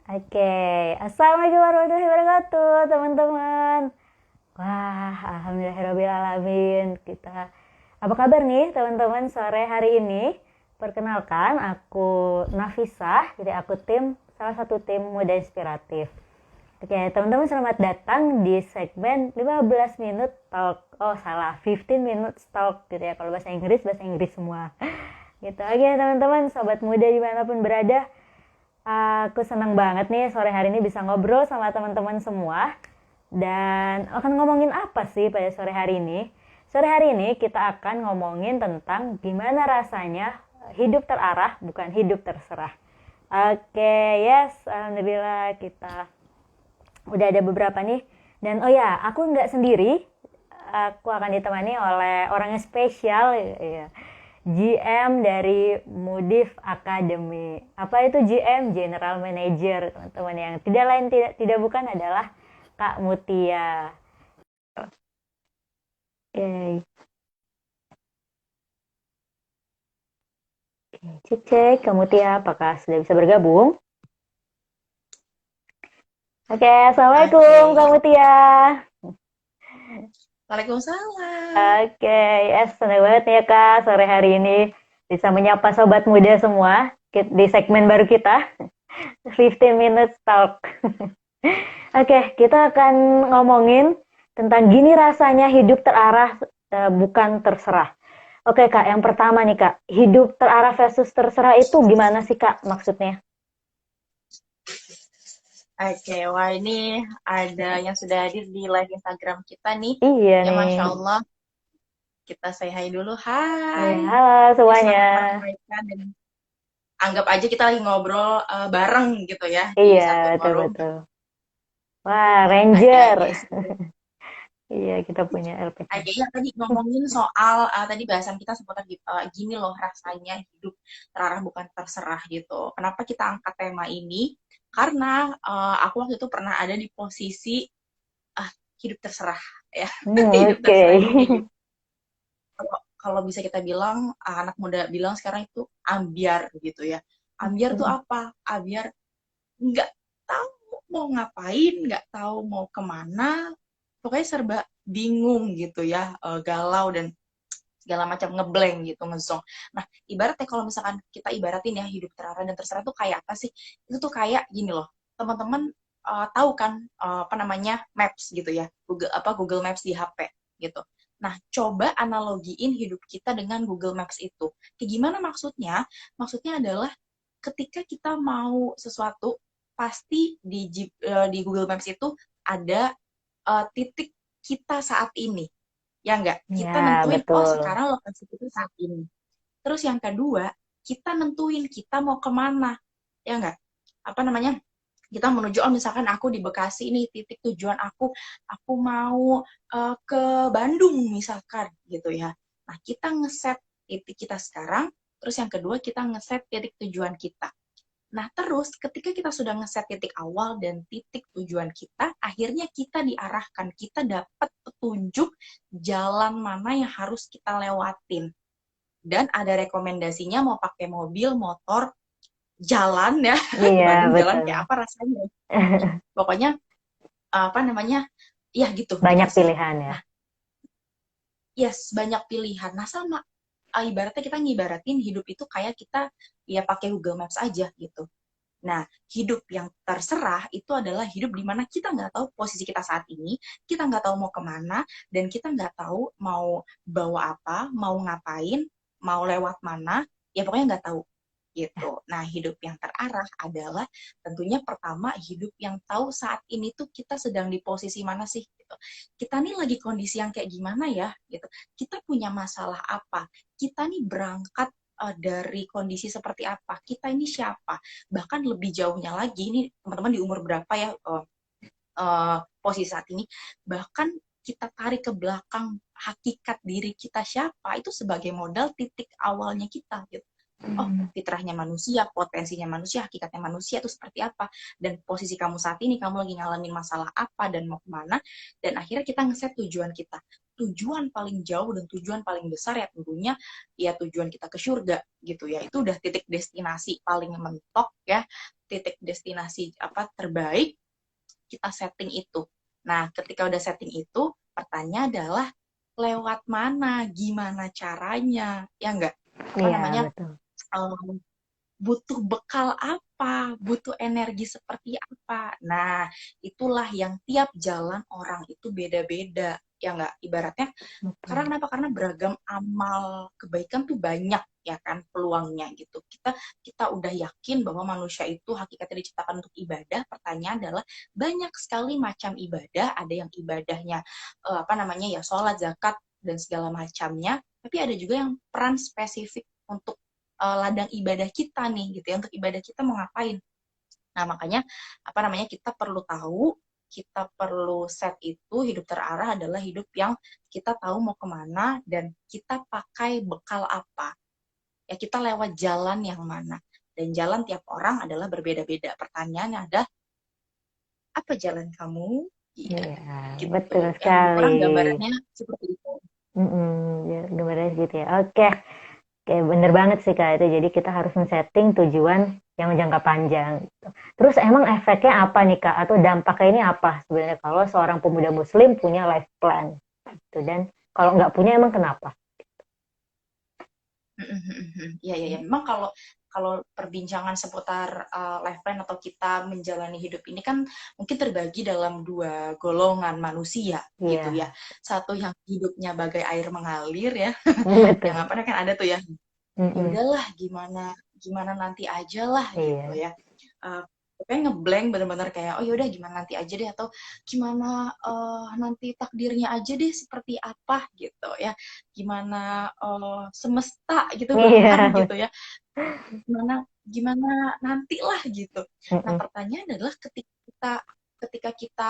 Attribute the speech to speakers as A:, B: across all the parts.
A: Oke, Assalamualaikum warahmatullahi wabarakatuh, teman-teman. Wah, alhamdulillahirobbilalamin. Apa kabar nih, teman-teman sore hari ini? Perkenalkan, aku Nafisah, jadi aku salah satu tim Muda Inspiratif. Oke, teman-teman selamat datang di segmen 15 minute talk. Oh, salah, 15 minutes talk gitu ya. Kalau bahasa Inggris semua. Gitu. Oke, teman-teman, sobat muda dimanapun berada, aku senang banget nih sore hari ini bisa ngobrol sama teman-teman semua. Dan akan ngomongin apa sih pada sore hari ini? Sore hari ini kita akan ngomongin tentang gimana rasanya hidup terarah, bukan hidup terserah. Oke, yes, alhamdulillah kita udah ada beberapa nih. Dan oh ya, aku nggak sendiri. Aku akan ditemani oleh orang yang spesial, ya. GM dari Mudif Academy. Apa itu GM? General Manager, teman-teman, yang tidak lain tidak bukan adalah Kak Mutia. Oke, cek cek Kak Mutia, apakah sudah bisa bergabung? Oke, Assalamualaikum
B: Oke.
A: Kak Mutia.
B: Waalaikumsalam.
A: Oke, yes, senang banget nih ya Kak sore hari ini bisa menyapa sobat muda semua di segmen baru kita, 15 minutes talk. Oke, kita akan ngomongin tentang gini rasanya hidup terarah, bukan terserah. Oke Kak, yang pertama nih Kak, hidup terarah versus terserah itu gimana sih Kak maksudnya?
B: Oke, wah ini ada yang sudah hadir di live Instagram kita nih.
A: Iya
B: Ya,
A: nih.
B: Masya Allah, kita say hi dulu.
A: Iya,
B: Hai.
A: halo
B: Ya,
A: semuanya.
B: selamat meramaikan dan anggap aja kita lagi ngobrol bareng gitu ya di
A: Iya,
B: satu forum.
A: betul-betul. Wah,
B: Oke,
A: Ranger.
B: oke.
A: Iya, kita punya LPK.
B: Oke, ya tadi ngomongin soal tadi bahasan kita seputar gini loh rasanya hidup terarah bukan terserah gitu. Kenapa kita angkat tema ini? Karena aku waktu itu pernah ada di posisi ah, hidup terserah ya. Hidup
A: Oke.
B: terserah jadi kayak gitu. Kalau kalau bisa kita bilang anak muda bilang sekarang itu ambiar gitu ya. Ambiar tuh apa? Ambiar nggak tahu mau ngapain, nggak tahu mau kemana, pokoknya serba bingung gitu ya, galau dan segala macam ngeblank gitu, ngezong. Nah, ibaratnya kalau misalkan kita ibaratin ya hidup terarah dan terserah tuh kayak apa sih? Itu tuh kayak gini loh, teman-teman tahu kan apa namanya Maps gitu ya, Google Maps di HP gitu. Nah, coba analogiin hidup kita dengan Google Maps itu. Kayak gimana maksudnya? Maksudnya adalah ketika kita mau sesuatu, pasti di Google Maps itu ada titik kita saat ini. Ya enggak? Kita
A: Ya,
B: nentuin, oh
A: betul.
B: sekarang lokasi kita saat ini. Terus yang kedua, kita nentuin kita mau kemana. Ya enggak? Apa namanya? Kita menuju, oh misalkan aku di Bekasi ini titik tujuan aku mau ke Bandung misalkan gitu ya. Nah, kita ngeset titik kita sekarang, terus yang kedua kita ngeset titik tujuan kita. Nah, terus ketika kita sudah ngeset titik awal dan titik tujuan kita, akhirnya kita diarahkan, kita dapat petunjuk jalan mana yang harus kita lewatin. Dan ada rekomendasinya mau pakai mobil, motor, jalan ya. Di
A: Iya,
B: Bandung jalan
A: betul.
B: kayak apa rasanya. Pokoknya apa namanya? Ya gitu, gitu
A: Banyak
B: sih.
A: pilihan ya.
B: Nah, yes, banyak pilihan. Nah, sama ibaratnya kita ngibaratin hidup itu kayak kita ya pakai Google Maps aja gitu. Nah, hidup yang terserah itu adalah hidup di mana kita nggak tahu posisi kita saat ini, kita nggak tahu mau kemana, dan kita nggak tahu mau bawa apa, mau ngapain, mau lewat mana, ya pokoknya nggak tahu gitu. Nah, hidup yang terarah adalah tentunya pertama hidup yang tahu saat ini tuh kita sedang di posisi mana sih gitu. Kita nih lagi kondisi yang kayak gimana ya gitu. Kita punya masalah apa? Kita nih berangkat dari kondisi seperti apa? Kita ini siapa? Bahkan lebih jauhnya lagi ini teman-teman di umur berapa ya posisi saat ini? Bahkan kita tarik ke belakang hakikat diri kita siapa itu sebagai modal titik awalnya kita gitu. Oh, fitrahnya manusia, potensinya manusia, hakikatnya manusia itu seperti apa, dan posisi kamu saat ini, kamu lagi ngalamin masalah apa, dan mau kemana, dan akhirnya kita ngeset tujuan kita. Tujuan paling jauh dan tujuan paling besar ya tentunya ya tujuan kita ke surga gitu ya. Itu udah titik destinasi paling mentok ya. titik destinasi apa terbaik, kita setting itu. Nah, ketika udah setting itu, pertanyaan adalah lewat mana, gimana caranya, ya enggak? Apa
A: Iya,
B: namanya?
A: betul.
B: um, Butuh bekal apa, butuh energi seperti apa. Nah, itulah yang tiap jalan orang itu beda-beda, ya enggak? Ibaratnya, karena
A: Betul.
B: kenapa? Karena beragam amal kebaikan tuh banyak, ya kan, peluangnya gitu. Kita udah yakin bahwa manusia itu hakikatnya diciptakan untuk ibadah. Pertanyaan adalah banyak sekali macam ibadah. Ada yang ibadahnya apa namanya ya sholat, zakat dan segala macamnya. Tapi ada juga yang peran spesifik untuk ladang ibadah kita nih gitu ya, untuk ibadah kita mau ngapain. Nah, makanya apa namanya kita perlu tahu, kita perlu set itu hidup terarah adalah hidup yang kita tahu mau kemana dan kita pakai bekal apa. Ya kita lewat jalan yang mana. Dan jalan tiap orang adalah berbeda-beda. Pertanyaannya ada, apa jalan kamu? Iya,
A: Iya, betul
B: gitu. Yang lebih
A: sekali.
B: kurang gambarannya seperti itu.
A: Ya, gambarnya gitu ya. Oke. Oke, bener banget sih Kak itu. Jadi kita harus men-setting tujuan yang jangka panjang gitu. Terus emang efeknya apa nih Kak? Atau dampaknya ini apa sebenarnya kalau seorang pemuda muslim punya life plan gitu. Dan kalau nggak punya emang kenapa?
B: Iya, iya, iya. Memang kalau kalau perbincangan seputar life plan atau kita menjalani hidup ini kan mungkin terbagi dalam dua golongan manusia gitu ya.
A: Iya,
B: Satu yang hidupnya bagai air mengalir ya, yang
A: betul.
B: apa kan ada tuh ya. Ya
A: Mm-mm.
B: udahlah, gimana gimana nanti aja lah gitu
A: Iya.
B: ya. Eh, Pokoknya ngeblank bener-bener kayak oh yaudah gimana nanti aja deh, atau gimana nanti takdirnya aja deh seperti apa gitu ya, gimana semesta gitu bahkan
A: Iya.
B: gitu ya, gimana gimana nanti lah gitu. Nah,
A: Mm-mm.
B: pertanyaan adalah ketika kita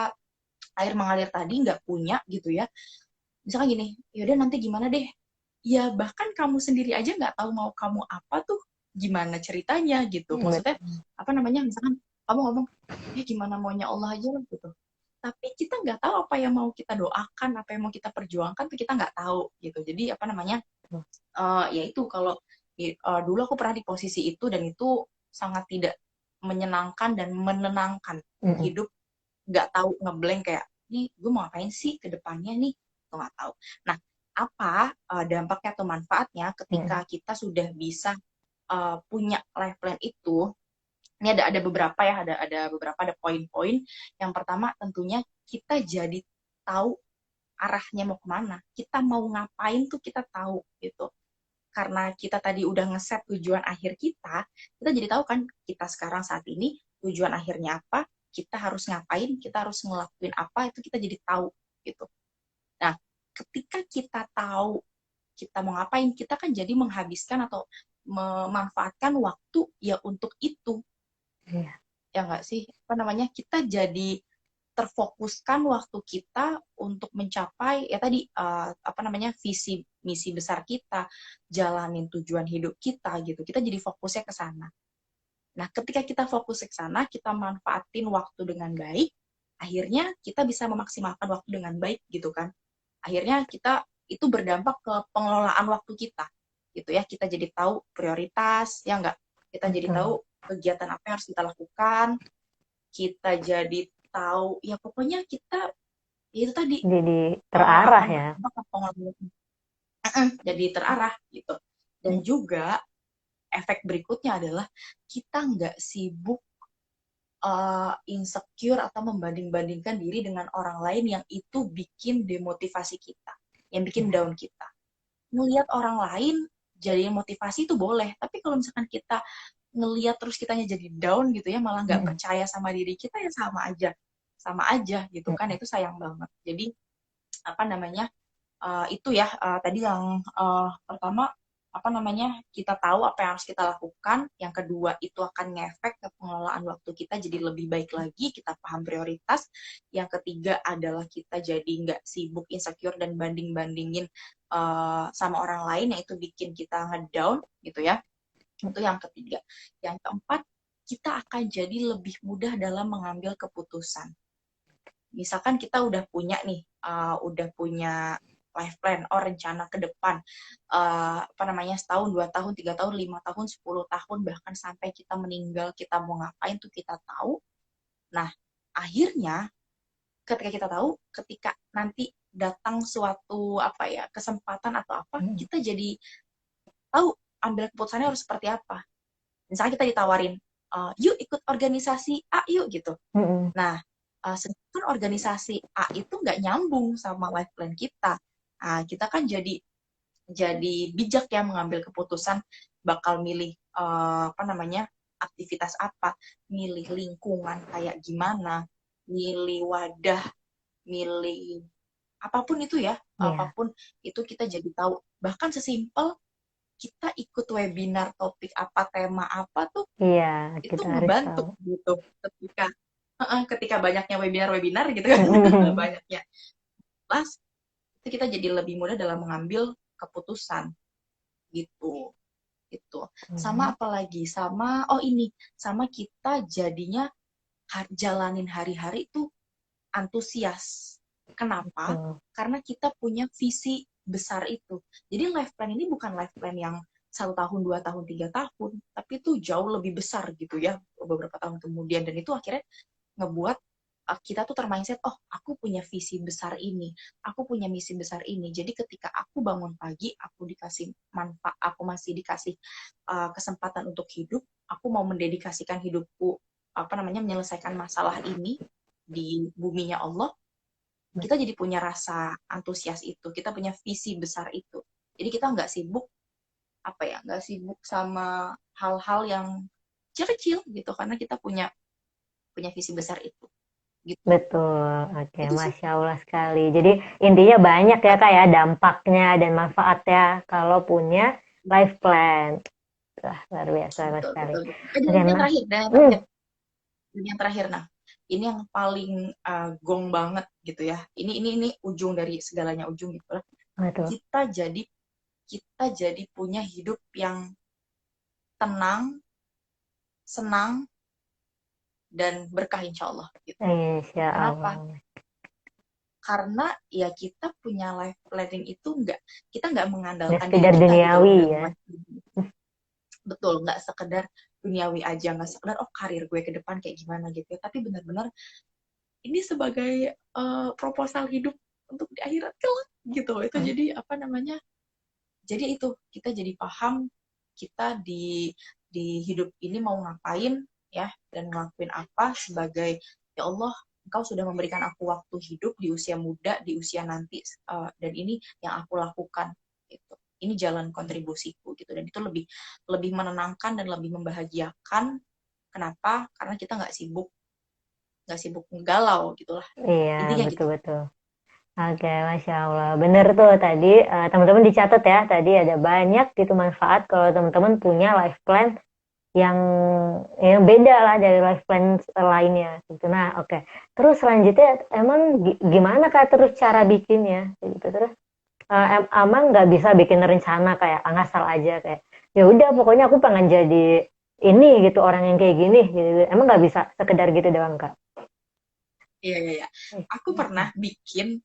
B: air mengalir tadi nggak punya gitu ya, misalkan gini, yaudah nanti gimana deh, ya bahkan kamu sendiri aja nggak tahu mau kamu apa tuh, gimana ceritanya gitu. Maksudnya
A: Betul.
B: apa namanya, misalkan kamu ngomong ya gimana maunya Allah aja lah gitu, tapi kita nggak tahu apa yang mau kita doakan, apa yang mau kita perjuangkan tuh kita nggak tahu gitu. Jadi apa namanya, ya itu kalau dulu aku pernah di posisi itu dan itu sangat tidak menyenangkan dan menenangkan.
A: Mm-mm.
B: Hidup nggak tahu, ngeblank kayak nih gue mau ngapain sih ke depannya nih, gue nggak tahu. Nah, apa dampaknya atau manfaatnya ketika
A: Mm-mm.
B: kita sudah bisa punya life plan itu? Ini ada beberapa ya, ada beberapa, ada poin-poin. Yang pertama tentunya kita jadi tahu arahnya mau kemana, kita mau ngapain tuh kita tahu gitu. Karena kita tadi udah ngeset tujuan akhir kita jadi tahu kan kita sekarang saat ini tujuan akhirnya apa, kita harus ngapain, kita harus ngelakuin apa, itu kita jadi tahu gitu. Nah, ketika kita tahu kita mau ngapain, kita kan jadi menghabiskan atau memanfaatkan waktu ya untuk itu,
A: Iya.
B: ya nggak sih? Apa namanya? Kita jadi terfokuskan waktu kita untuk mencapai ya tadi apa namanya visi misi besar kita, jalanin tujuan hidup kita gitu. Kita jadi fokusnya ke sana. Nah, ketika kita fokus ke sana, kita manfaatin waktu dengan baik, akhirnya kita bisa memaksimalkan waktu dengan baik gitu kan. Akhirnya kita itu berdampak ke pengelolaan waktu kita gitu ya. Kita jadi tahu prioritas, ya enggak? Kita jadi
A: Betul.
B: tahu kegiatan apa yang harus kita lakukan, kita jadi tahu ya pokoknya kita ya itu tadi
A: Jadi terarah
B: akan
A: ya.
B: berdampak ke pengelolaan, jadi terarah gitu. Dan juga efek berikutnya adalah kita nggak sibuk insecure atau membanding-bandingkan diri dengan orang lain yang itu bikin demotivasi kita, yang bikin
A: Iya.
B: down kita. Ngelihat orang lain jadi motivasi itu boleh, tapi kalau misalkan kita ngelihat terus kitanya jadi down gitu ya, malah nggak
A: Mm-mm.
B: percaya sama diri kita, ya sama aja gitu kan,
A: Mm-mm.
B: itu sayang banget. Jadi apa namanya, itu ya tadi yang pertama apa namanya kita tahu apa yang harus kita lakukan, yang kedua itu akan ngefek ke pengelolaan waktu kita jadi lebih baik lagi, kita paham prioritas, yang ketiga adalah kita jadi nggak sibuk insecure dan banding-bandingin sama orang lain yang itu bikin kita ngedown gitu ya, itu yang ketiga. Yang keempat, kita akan jadi lebih mudah dalam mengambil keputusan. Misalkan kita udah punya nih, udah punya life plan, rencana ke depan, setahun, 2 tahun, 3 tahun, 5 tahun, 10 tahun, bahkan sampai kita meninggal kita mau ngapain tuh kita tahu. Nah, akhirnya ketika kita tahu, ketika nanti datang suatu kesempatan atau apa, kita jadi tahu ambil keputusannya harus seperti apa. Misalnya kita ditawarin, yuk ikut organisasi A yuk gitu. Nah, sedangkan organisasi A itu nggak nyambung sama life plan kita. Nah, kita kan jadi bijak ya mengambil keputusan bakal milih aktivitas apa, milih lingkungan kayak gimana, milih wadah, milih apapun itu ya, apapun itu kita jadi tahu. Bahkan sesimpel kita ikut webinar topik apa, tema apa tuh, itu ngebantu gitu. Ketika banyaknya webinar gitu kan, banyaknya kelas, itu kita jadi lebih mudah dalam mengambil keputusan gitu. Sama apalagi, sama kita jadinya jalanin hari-hari itu antusias. Kenapa? Karena kita punya visi besar itu. Jadi life plan ini bukan life plan yang 1 tahun, 2 tahun, 3 tahun, tapi itu jauh lebih besar gitu ya, beberapa tahun kemudian. Dan itu akhirnya ngebuat kita tuh termindset, oh aku punya visi besar ini, aku punya misi besar ini. Jadi ketika aku bangun pagi, aku dikasih manfaat, aku masih dikasih kesempatan untuk hidup, aku mau mendedikasikan hidupku menyelesaikan masalah ini di buminya Allah. Kita jadi punya rasa antusias itu, kita punya visi besar itu. Jadi kita nggak sibuk sama hal-hal yang kecil-kecil gitu, karena kita punya visi besar itu. Gitu.
A: Betul, oke, Masya Allah sekali. Jadi intinya banyak ya Kak ya dampaknya dan manfaatnya kalau punya life plan. Wah, luar biasa sekali.
B: Yang terakhir, nah ini yang paling gong banget gitu ya. Ini ujung dari segalanya, ujung gitu lah. Kita jadi punya hidup yang tenang, senang, dan berkah insya Allah. Gitu. Kenapa? Karena ya kita punya life planning itu kita nggak mengandalkan
A: sekedar duniawi
B: gitu,
A: ya.
B: Betul, nggak sekedar duniawi aja, nggak sekedar karir gue ke depan kayak gimana gitu ya, tapi benar-benar ini sebagai proposal hidup untuk di akhirat kelak gitu. Itu jadi jadi itu kita jadi paham kita di hidup ini mau ngapain ya, dan ngelakuin apa sebagai ya Allah, Engkau sudah memberikan aku waktu hidup di usia muda, di usia nanti, dan ini yang aku lakukan gitu. Ini jalan kontribusiku gitu, dan itu lebih menenangkan dan lebih membahagiakan. Kenapa? Karena kita nggak sibuk galau gitulah.
A: Iya, betul-betul. Oke, Masya Allah. Bener tuh tadi, teman-teman dicatat ya, tadi ada banyak gitu manfaat kalau teman-teman punya life plan yang beda lah dari life plan lainnya gitu. Nah, oke. Terus selanjutnya emang gimana Kak terus cara bikinnya gitu. Terus emang nggak bisa bikin rencana kayak ngasal aja kayak ya udah pokoknya aku pengen jadi ini gitu, orang yang kayak gini gitu. Emang nggak bisa sekedar gitu doang Kak?
B: Iya. Aku pernah bikin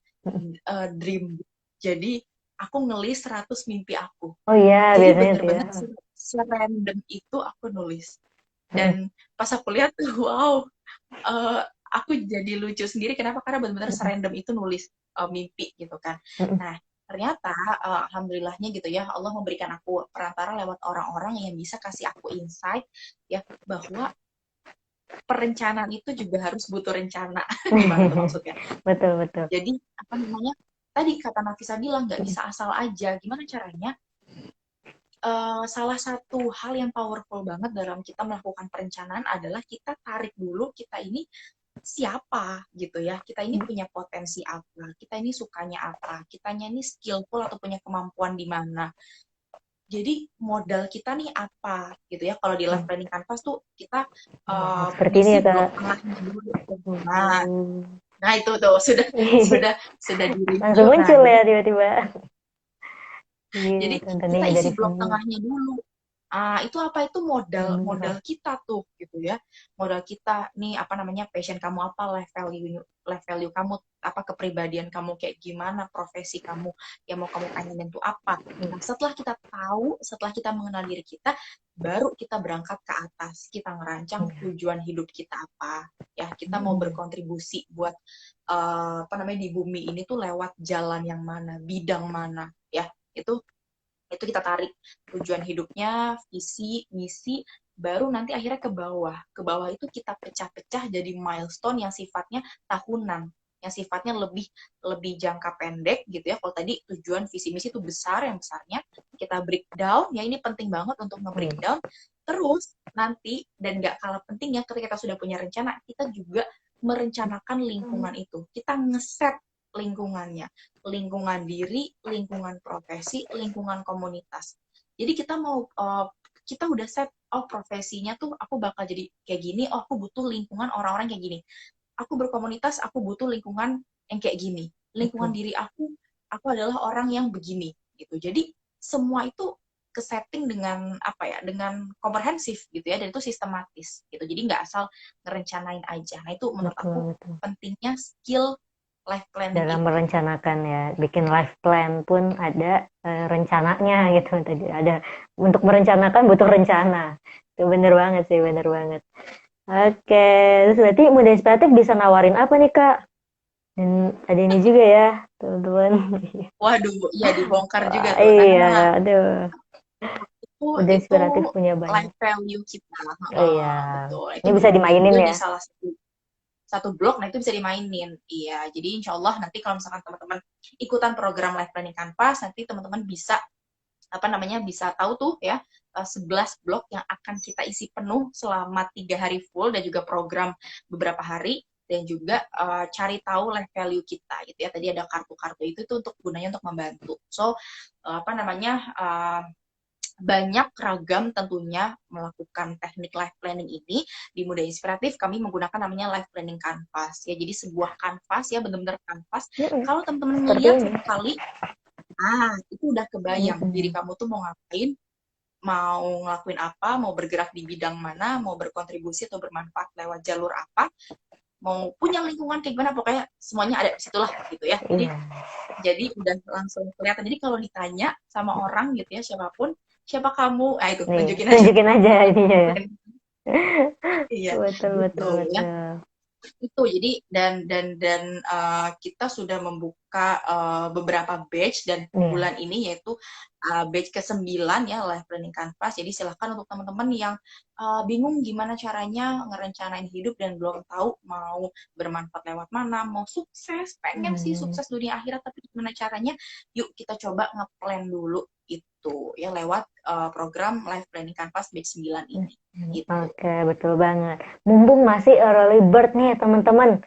B: dream. Jadi aku ngelis 100 mimpi aku.
A: Oh iya,
B: jadi
A: biasanya
B: bener-bener serandom itu aku nulis. Dan pas aku lihat, wow, aku jadi lucu sendiri. Kenapa? Karena benar-benar serandom itu nulis mimpi gitu kan. Nah, ternyata alhamdulillahnya gitu ya, Allah memberikan aku perantara lewat orang-orang yang bisa kasih aku insight ya, bahwa perencanaan itu juga harus butuh rencana. Gimana tuh maksudnya?
A: Betul.
B: Jadi tadi kata Nafisa bilang nggak bisa asal aja. Gimana caranya? Salah satu hal yang powerful banget dalam kita melakukan perencanaan adalah kita tarik dulu kita ini siapa gitu ya, kita ini punya potensi apa, kita ini sukanya apa, kitanya ini skillful atau punya kemampuan di mana. Jadi modal kita nih apa gitu ya. Kalau di life planning canvas tuh kita
A: seperti ini ya Kak.
B: tengahnya dulu. Nah itu tuh sudah di
A: langsung muncul ya tiba-tiba.
B: Jadi kita isi blok tengahnya dulu. Itu apa? Itu modal
A: Bener.
B: modal kita tuh gitu ya. Modal kita nih apa namanya, passion kamu apa, life value kamu apa, kepribadian kamu kayak gimana, profesi kamu yang mau kamu pengenin tuh apa. Nah, setelah kita tahu, setelah kita mengenal diri kita, baru kita berangkat ke atas. Kita ngerancang tujuan hidup kita apa. Ya, kita mau berkontribusi buat apa namanya, di bumi ini tuh lewat jalan yang mana, bidang mana, ya. Itu kita tarik tujuan hidupnya, visi, misi, baru nanti akhirnya ke bawah. Ke bawah itu kita pecah-pecah jadi milestone yang sifatnya tahunan, yang sifatnya lebih lebih jangka pendek gitu ya. Kalau tadi tujuan visi misi itu besar, yang besarnya kita breakdown, ya ini penting banget untuk nge-breakdown. Terus nanti, dan nggak kalah pentingnya, ketika kita sudah punya rencana, kita juga merencanakan lingkungan itu. Kita ngeset lingkungannya, lingkungan diri, lingkungan profesi, lingkungan komunitas. Jadi kita udah set, oh profesinya tuh aku bakal jadi kayak gini, oh aku butuh lingkungan orang-orang kayak gini. Aku berkomunitas, aku butuh lingkungan yang kayak gini. Lingkungan diri aku adalah orang yang begini gitu. Jadi semua itu ke setting dengan apa ya, dengan komprehensif gitu ya, dan itu sistematis gitu. Jadi nggak asal ngerencanain aja. Nah itu menurut aku
A: Betul, betul.
B: pentingnya skill life planning
A: Dalam
B: itu.
A: merencanakan ya, bikin life plan pun ada rencananya gitu tadi. Ada untuk merencanakan butuh rencana. Itu bener banget sih, bener banget. Oke, terus berarti Muda Inspiratif bisa nawarin apa nih Kak? Dan ada ini juga ya, teman-teman.
B: Waduh, iya dibongkar juga
A: Wah,
B: tuh.
A: iya,
B: Nah,
A: aduh.
B: itu
A: Muda
B: itu
A: Inspiratif punya banyak.
B: life value kita.
A: Oh iya,
B: Betul. Itu
A: ini bisa
B: diumumin
A: dimainin
B: juga di
A: ya.
B: salah satu satu blog, nah itu bisa dimainin. Iya, jadi insya Allah nanti kalau misalkan teman-teman ikutan program Life Planning Canvas, nanti teman-teman bisa apa namanya, bisa tahu tuh ya 11 blog yang akan kita isi penuh selama 3 hari full, dan juga program beberapa hari, dan juga cari tahu life value kita gitu ya. Tadi ada kartu-kartu itu tuh untuk gunanya untuk membantu. So apa namanya, banyak ragam tentunya melakukan teknik life planning ini. Di Muda Inspiratif kami menggunakan namanya life planning canvas ya. Jadi sebuah kanvas ya, benar-benar kanvas. Kalau teman-teman
A: Seperti
B: ngelihat
A: ini.
B: satu kali, itu udah kebayang diri kamu tuh mau ngapain, mau ngelakuin apa, mau bergerak di bidang mana, mau berkontribusi atau bermanfaat lewat jalur apa, mau punya lingkungan kayak gimana, pokoknya semuanya ada di situlah gitu ya. Jadi
A: Iya,
B: jadi udah langsung kelihatan. Jadi kalau ditanya sama orang gitu ya, siapapun, siapa kamu, itu
A: nih,
B: tunjukin aja.
A: tunjukin aja ininya ya.
B: Iya,
A: Betul,
B: gitu
A: betul,
B: ya.
A: betul.
B: Itu jadi, dan kita sudah membuka beberapa batch, dan
A: Iya.
B: bulan ini yaitu batch ke-9 ya, Life Planning Canvas. Jadi silahkan untuk teman-teman yang bingung gimana caranya ngerencanain hidup dan belum tahu mau bermanfaat lewat mana, mau sukses, pengen sih sukses dunia akhirat, tapi gimana caranya, yuk kita coba ngeplan dulu itu ya lewat program Life Planning Canvas batch 9 ini gitu.
A: Oke, betul banget. Mumpung masih early bird nih teman-teman,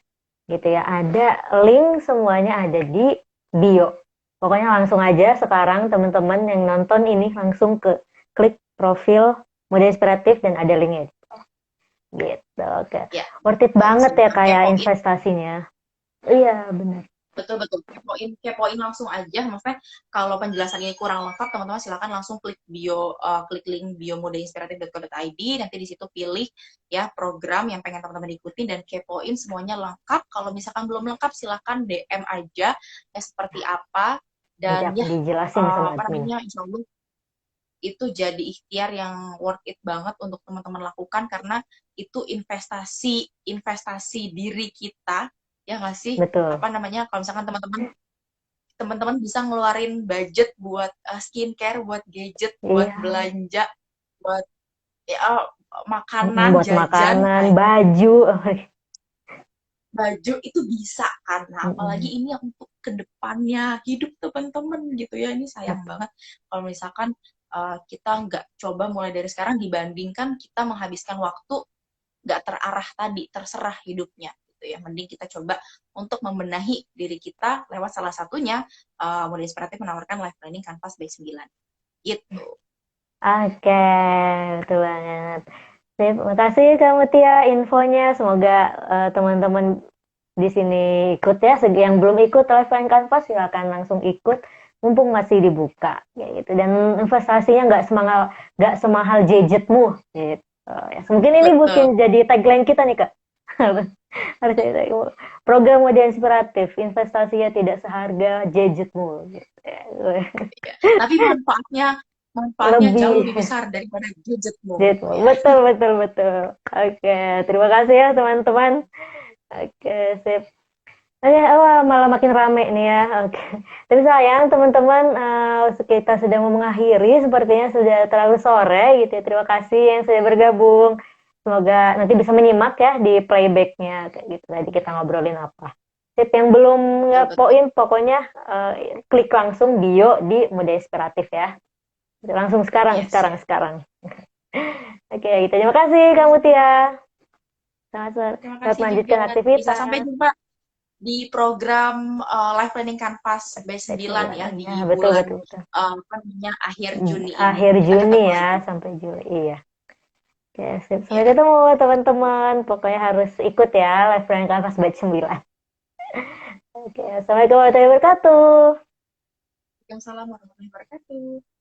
A: gitu ya. Ada link, semuanya ada di bio. Pokoknya langsung aja sekarang teman-teman yang nonton ini langsung ke klik profil Muda Inspiratif dan ada linknya. Gitu, oke.
B: Ya,
A: Worth it banget ya
B: langsung
A: kayak
B: kepoin.
A: investasinya. Iya, benar.
B: Betul, kepoin langsung aja. Maksudnya kalau penjelasan ini kurang lengkap, teman-teman silakan langsung klik klik link bio mudainspiratif.co.id. Nanti di situ pilih ya program yang pengen teman-teman ikutin, dan kepoin semuanya lengkap. Kalau misalkan belum lengkap, silakan DM aja ya seperti apa.
A: Nanti
B: Dan
A: akan
B: ya
A: dijelasin sama
B: apa
A: admin.
B: namanya, insya Allah itu jadi ikhtiar yang worth it banget untuk teman-teman lakukan, karena itu investasi investasi diri kita, ya nggak sih?
A: Betul.
B: Apa namanya, kalau misalkan teman-teman bisa ngeluarin budget buat skincare, buat gadget, buat
A: Iya,
B: belanja, buat ya, makanan,
A: buat
B: jajan,
A: makanan, baju.
B: baju, itu bisa kan. Nah, apalagi ini untuk kedepannya hidup teman-teman gitu ya. Ini sayang banget kalau misalkan kita nggak coba mulai dari sekarang, dibandingkan kita menghabiskan waktu nggak terarah tadi, terserah hidupnya gitu ya. Mending kita coba untuk membenahi diri kita lewat salah satunya Muda Inspiratif menawarkan life planning Canvas by 9 gitu.
A: Oke, betul banget. Sip, makasih Kak Mutia infonya. Semoga teman-teman di sini ikut ya. Segi yang belum ikut Life Line Canvas silakan langsung ikut. mumpung masih dibuka kayak gitu, dan investasinya nggak semahal gadgetmu gitu ya. Mungkin ini
B: Betul.
A: mungkin jadi tagline kita nih Kak. Harus jadi program mode inspiratif, investasinya tidak seharga gadgetmu gitu ya.
B: Ya. Tapi manfaatnya jauh
A: Lebih
B: lebih besar daripada gadgetmu
A: gadgetmu,
B: ya.
A: betul betul betul. Oke, terima kasih ya teman-teman. Oke, sip. Oke, wah, malah makin rame nih ya. Oke. Tapi sayang teman-teman, kita sudah mau mengakhiri, sepertinya sudah terlalu sore gitu ya. Terima kasih yang sudah bergabung. Semoga nanti bisa menyimak ya di playbacknya kayak gitu. Tadi kita ngobrolin apa. Sip, yang belum
B: Betul, betul.
A: ngepoin pokoknya klik langsung bio di Mode Inspiratif ya. Langsung sekarang,
B: Yes,
A: sekarang,
B: yes.
A: sekarang. Oke, gitu. Terima kasih kamu Tia.
B: Terima
A: Selamat
B: kasih juga.
A: melanjutkan
B: Bisa sampai
A: aktivitas.
B: jumpa di program Life Planning Canvas B9 ya
A: Ya,
B: di
A: betul,
B: bulan
A: betul, betul.
B: apa namanya akhir Juni ini.
A: Akhir
B: Kita
A: Juni
B: ketemu
A: ya
B: lagi.
A: sampai Juli. Iya. Oke, sip. Sampai
B: Ya.
A: ketemu teman-teman. Pokoknya harus ikut ya live Friend Canvas batch 9. Oke, assalamualaikum warahmatullahi wabarakatuh.
B: Assalamualaikum warahmatullahi wabarakatuh.